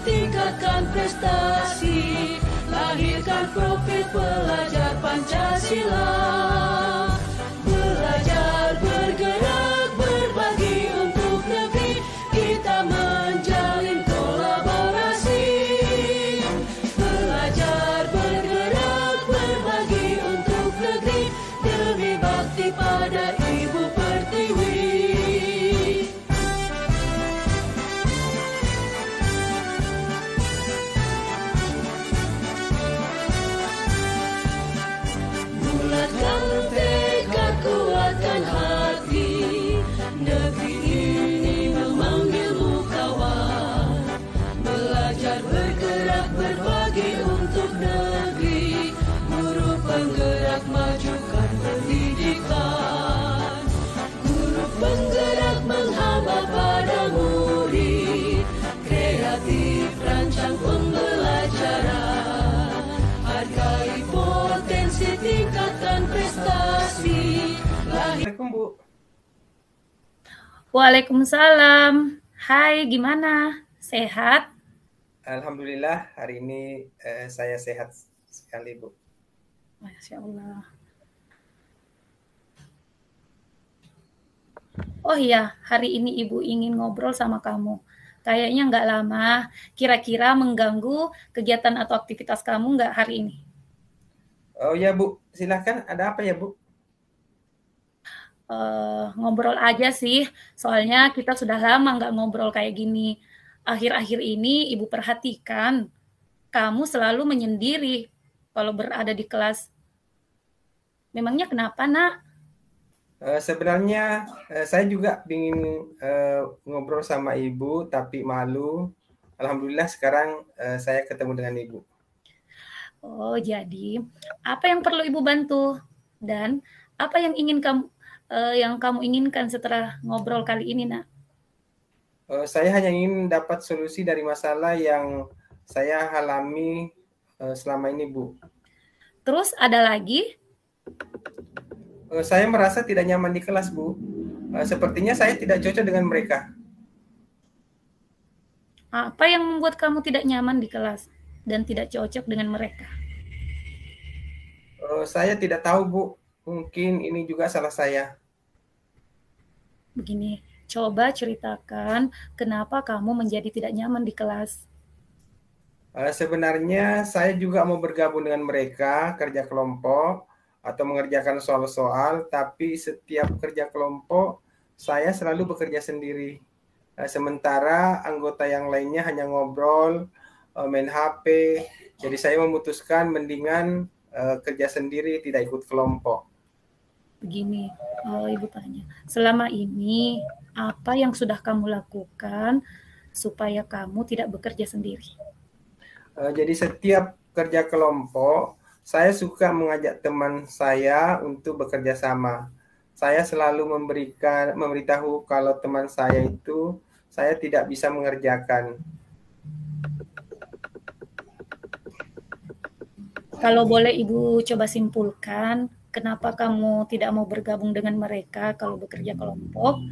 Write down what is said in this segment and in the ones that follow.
tingkatkan prestasi, lahirkan profil pelajar Pancasila. Belajar, bergerak, berbagi untuk negeri, kita menjalin kolaborasi. Belajar, bergerak, berbagi untuk negeri, demi bakti pada Ibu Pertiwi. Bulatkan tekad, kuatkan hati, negeri ini memanggilmu kawan. Belajar, bergerak, berbagi untuk negeri, guru penggerak, majukan pendidikan. Guru penggerak menghamba pada murid, kreatif rancang pembelajaran. Hargai potensi, tingkatkan prestasi. Assalamualaikum, Bu. Waalaikumsalam. Hai, gimana? Sehat? Alhamdulillah, hari ini saya sehat sekali, Bu. Masya Allah. Oh iya, hari ini Ibu ingin ngobrol sama kamu. Kayaknya nggak lama, kira-kira mengganggu kegiatan atau aktivitas kamu nggak hari ini? Oh ya, Bu, silakan. Ada apa ya, Bu? Ngobrol aja sih, soalnya kita sudah lama nggak ngobrol kayak gini. Akhir-akhir ini Ibu perhatikan, kamu selalu menyendiri kalau berada di kelas. Memangnya kenapa, Nak? Sebenarnya saya juga ingin ngobrol sama Ibu, tapi malu. Alhamdulillah sekarang saya ketemu dengan Ibu. Oh, jadi apa yang perlu Ibu bantu? Dan apa yang kamu inginkan setelah ngobrol kali ini, Nak? Saya hanya ingin dapat solusi dari masalah yang saya alami selama ini, Bu. Terus ada lagi? Saya merasa tidak nyaman di kelas, Bu. Sepertinya saya tidak cocok dengan mereka. Apa yang membuat kamu tidak nyaman di kelas dan tidak cocok dengan mereka? Saya tidak tahu, Bu. Mungkin ini juga salah saya. Begini, coba ceritakan kenapa kamu menjadi tidak nyaman di kelas. Sebenarnya saya juga mau bergabung dengan mereka, kerja kelompok, atau mengerjakan soal-soal, tapi setiap kerja kelompok, saya selalu bekerja sendiri. Sementara anggota yang lainnya hanya ngobrol, main HP, jadi saya memutuskan mendingan kerja sendiri, tidak ikut kelompok. Begini, Ibu tanya, selama ini apa yang sudah kamu lakukan supaya kamu tidak bekerja sendiri? Jadi setiap kerja kelompok, saya suka mengajak teman saya untuk bekerja sama. Saya selalu memberitahu kalau teman saya itu saya tidak bisa mengerjakan. Kalau boleh Ibu coba simpulkan, kenapa kamu tidak mau bergabung dengan mereka kalau bekerja kelompok?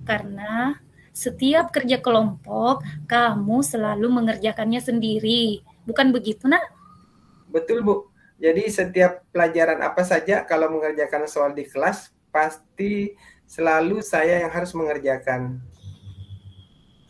Karena setiap kerja kelompok, kamu selalu mengerjakannya sendiri. Bukan begitu, Nak? Betul, Bu. Jadi setiap pelajaran apa saja kalau mengerjakan soal di kelas, pasti selalu saya yang harus mengerjakan.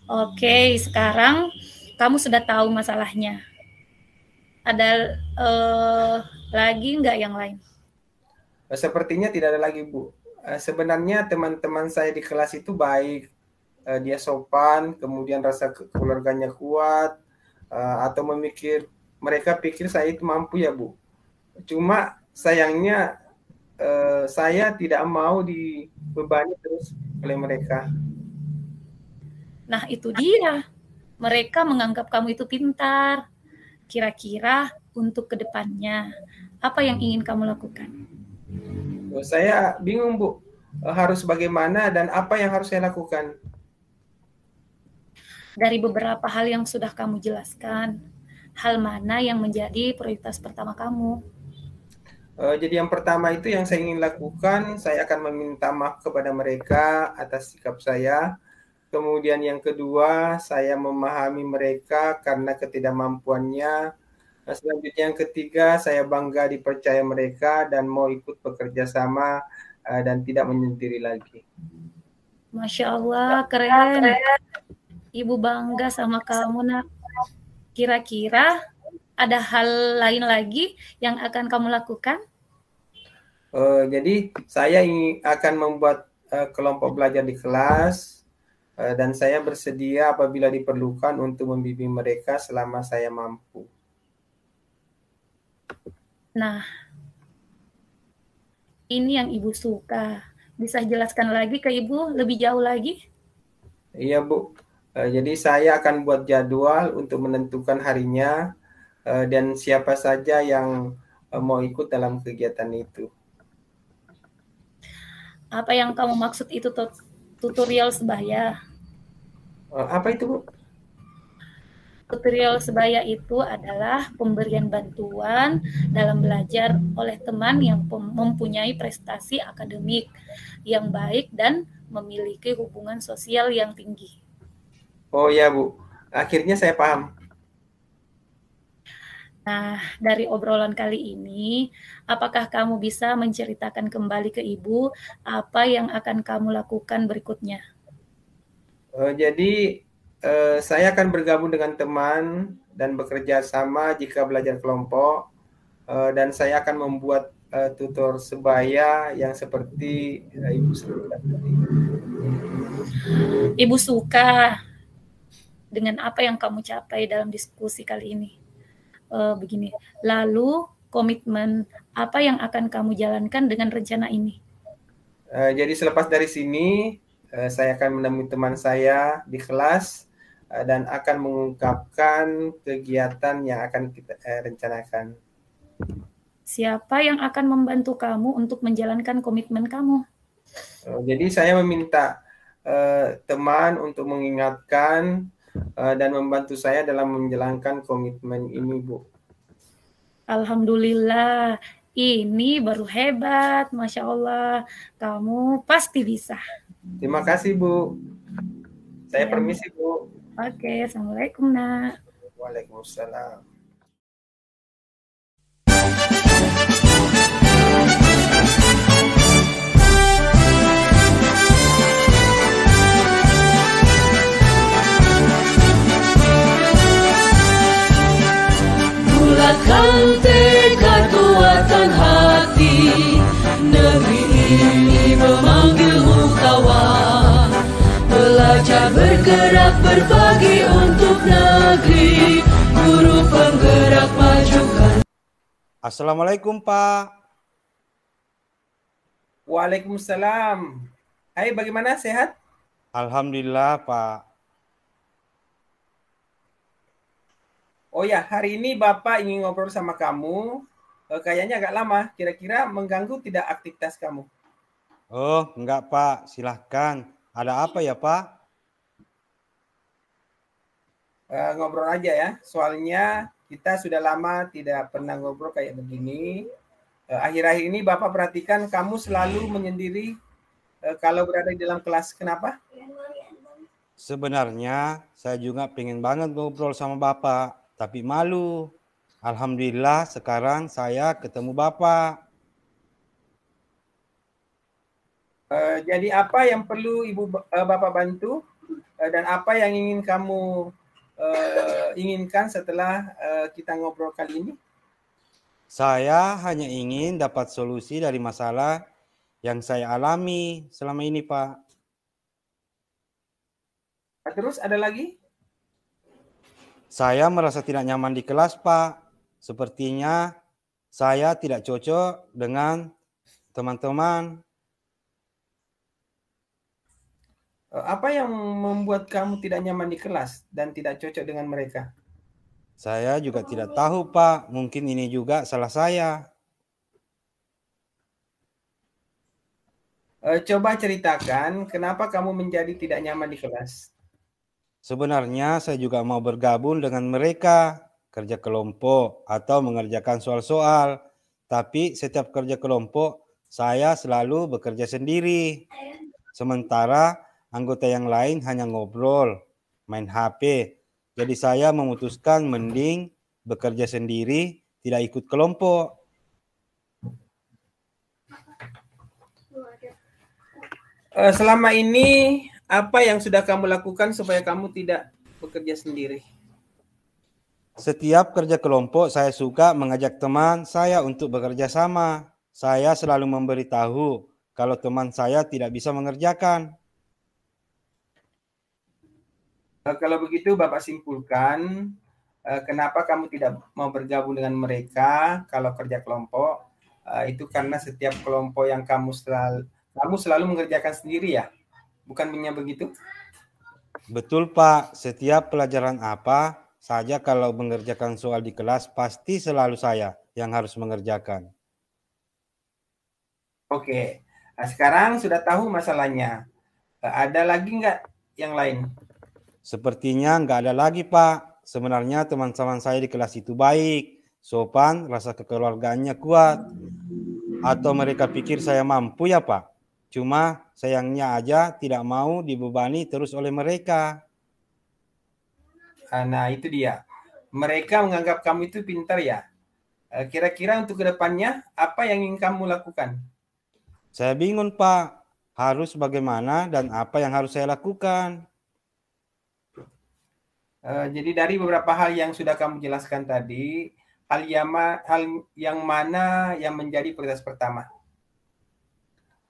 Oke, sekarang kamu sudah tahu masalahnya. Ada lagi nggak yang lain? Sepertinya tidak ada lagi, Bu. Sebenarnya teman-teman saya di kelas itu baik. Dia sopan, kemudian rasa keluarganya kuat, atau mereka pikir saya itu mampu ya, Bu. Cuma sayangnya saya tidak mau dibebani terus oleh mereka. Nah, itu dia. Mereka menganggap kamu itu pintar. Kira-kira untuk kedepannya, apa yang ingin kamu lakukan? Saya bingung, Bu. Harus bagaimana dan apa yang harus saya lakukan? Dari beberapa hal yang sudah kamu jelaskan, hal mana yang menjadi prioritas pertama kamu? Jadi yang pertama itu yang saya ingin lakukan, saya akan meminta maaf kepada mereka atas sikap saya. Kemudian yang kedua, saya memahami mereka karena ketidakmampuannya. Selanjutnya yang ketiga, saya bangga dipercaya mereka dan mau ikut bekerja sama dan tidak menyendiri lagi. Masya Allah, keren. Ibu bangga sama kamu, nak. Kira-kira ada hal lain lagi yang akan kamu lakukan? Jadi saya akan membuat kelompok belajar di kelas dan saya bersedia apabila diperlukan untuk membimbing mereka selama saya mampu. Nah, ini yang Ibu suka. Bisa jelaskan lagi ke Ibu lebih jauh lagi? Iya, Bu. Jadi saya akan buat jadwal untuk menentukan harinya dan siapa saja yang mau ikut dalam kegiatan itu. Apa yang kamu maksud itu tutorial sebaya? Apa itu, Bu? Tutorial sebaya itu adalah pemberian bantuan dalam belajar oleh teman yang mempunyai prestasi akademik yang baik dan memiliki hubungan sosial yang tinggi. Oh ya, Bu. Akhirnya saya paham. Nah, dari obrolan kali ini, apakah kamu bisa menceritakan kembali ke Ibu apa yang akan kamu lakukan berikutnya? Jadi saya akan bergabung dengan teman dan bekerja sama jika belajar kelompok dan saya akan membuat tutor sebaya yang seperti Ibu sebutkan tadi. Ibu suka dengan apa yang kamu capai dalam diskusi kali ini. Begini, lalu komitmen apa yang akan kamu jalankan dengan rencana ini? Jadi selepas dari sini saya akan menemui teman saya di kelas dan akan mengungkapkan kegiatan yang akan kita rencanakan. Siapa yang akan membantu kamu untuk menjalankan komitmen kamu? Jadi saya meminta teman untuk mengingatkan dan membantu saya dalam menjalankan komitmen ini, Bu. Alhamdulillah, ini baru hebat, Masya Allah. Kamu pasti bisa. Terima kasih, Bu. Saya permisi, Bu. Oke, Assalamualaikum, Nak. Waalaikumsalam. Bulatkan tekad kuatkan hati, negeri ini memanggilmu kawan. Belajar bergerak berbagi untuk negeri, guru penggerak majukan. Assalamualaikum, Pak. Waalaikumsalam. Hai, bagaimana? Sehat? Alhamdulillah, Pak. Oh ya, hari ini Bapak ingin ngobrol sama kamu. Kayaknya agak lama. Kira-kira mengganggu tidak aktivitas kamu? Oh, enggak, Pak. Silahkan. Ada apa ya, Pak? Ngobrol aja ya. Soalnya kita sudah lama tidak pernah ngobrol kayak begini. Akhir-akhir ini Bapak perhatikan kamu selalu menyendiri kalau berada di dalam kelas. Kenapa? Sebenarnya saya juga pengen banget ngobrol sama Bapak, tapi malu. Alhamdulillah sekarang saya ketemu Bapak. Jadi apa yang perlu Bapak bantu dan apa yang ingin kamu inginkan setelah kita ngobrol kali ini? Saya hanya ingin dapat solusi dari masalah yang saya alami selama ini, Pak. Terus ada lagi? Saya merasa tidak nyaman di kelas, Pak. Sepertinya saya tidak cocok dengan teman-teman. Apa yang membuat kamu tidak nyaman di kelas dan tidak cocok dengan mereka? Saya juga tidak tahu, Pak. Mungkin ini juga salah saya. Coba ceritakan kenapa kamu menjadi tidak nyaman di kelas. Sebenarnya saya juga mau bergabung dengan mereka, kerja kelompok atau mengerjakan soal-soal. Tapi setiap kerja kelompok, saya selalu bekerja sendiri. Sementara anggota yang lain hanya ngobrol, main HP. Jadi saya memutuskan mending bekerja sendiri, tidak ikut kelompok. Selama ini apa yang sudah kamu lakukan supaya kamu tidak bekerja sendiri? Setiap kerja kelompok saya suka mengajak teman saya untuk bekerja sama. Saya selalu memberitahu kalau teman saya tidak bisa mengerjakan. Kalau begitu Bapak simpulkan kenapa kamu tidak mau bergabung dengan mereka kalau kerja kelompok. Itu karena setiap kelompok yang kamu selalu mengerjakan sendiri ya? Bukan begitu? Betul Pak, setiap pelajaran apa saja kalau mengerjakan soal di kelas pasti selalu saya yang harus mengerjakan. Oke, nah, sekarang sudah tahu masalahnya. Ada lagi nggak yang lain? Sepertinya nggak ada lagi Pak. Sebenarnya teman-teman saya di kelas itu baik, sopan, rasa kekeluargaannya kuat. Atau mereka pikir saya mampu ya Pak? Cuma sayangnya aja tidak mau dibebani terus oleh mereka. Nah itu dia. Mereka menganggap kamu itu pintar ya. Kira-kira untuk kedepannya apa yang ingin kamu lakukan? Saya bingung Pak, harus bagaimana dan apa yang harus saya lakukan? Jadi dari beberapa hal yang sudah kamu jelaskan tadi, hal yang mana yang menjadi prioritas pertama?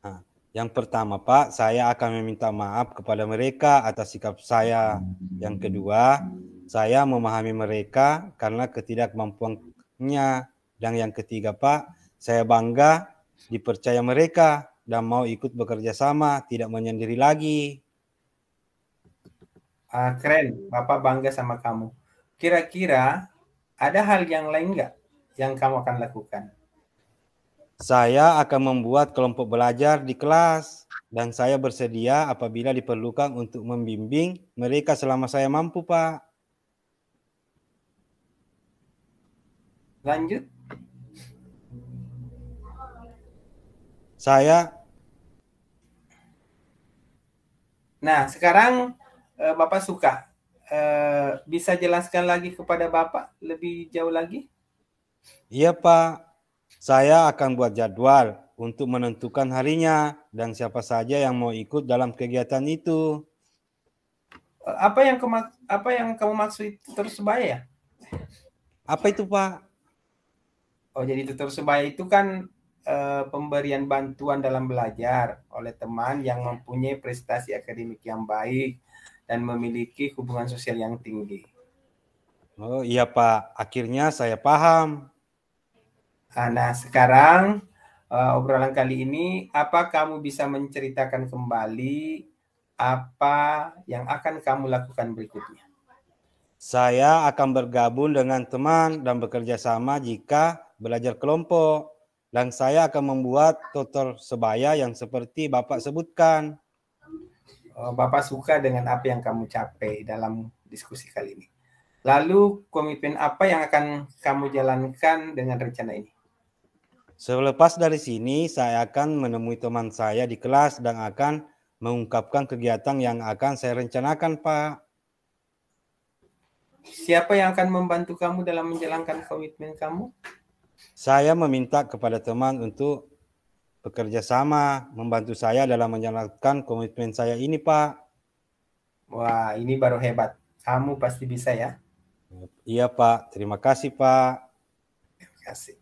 Nah, yang pertama Pak, saya akan meminta maaf kepada mereka atas sikap saya. Yang kedua, saya memahami mereka karena ketidakmampuannya. Dan yang ketiga Pak, saya bangga dipercaya mereka dan mau ikut bekerja sama, tidak menyendiri lagi. Keren, Bapak bangga sama kamu. Kira-kira ada hal yang lain nggak yang kamu akan lakukan? Saya akan membuat kelompok belajar di kelas dan saya bersedia apabila diperlukan untuk membimbing mereka selama saya mampu, Pak. Lanjut. Nah, sekarang Bapak suka. Bisa jelaskan lagi kepada Bapak lebih jauh lagi? Iya, Pak. Saya akan buat jadwal untuk menentukan harinya dan siapa saja yang mau ikut dalam kegiatan itu. Apa yang kamu maksud tutor sebaya? Apa itu, Pak? Oh, jadi tutor sebaya itu kan pemberian bantuan dalam belajar oleh teman yang mempunyai prestasi akademik yang baik dan memiliki hubungan sosial yang tinggi. Oh iya Pak, akhirnya saya paham. Nah, sekarang obrolan kali ini, apa kamu bisa menceritakan kembali apa yang akan kamu lakukan berikutnya? Saya akan bergabung dengan teman dan bekerja sama jika belajar kelompok. Dan saya akan membuat tutor sebaya yang seperti Bapak sebutkan. Bapak suka dengan apa yang kamu capai dalam diskusi kali ini. Lalu komitmen apa yang akan kamu jalankan dengan rencana ini? Selepas dari sini, saya akan menemui teman saya di kelas dan akan mengungkapkan kegiatan yang akan saya rencanakan, Pak. Siapa yang akan membantu kamu dalam menjalankan komitmen kamu? Saya meminta kepada teman untuk bekerja sama, membantu saya dalam menjalankan komitmen saya ini, Pak. Wah, ini baru hebat. Kamu pasti bisa ya. Iya, Pak. Terima kasih, Pak. Terima kasih.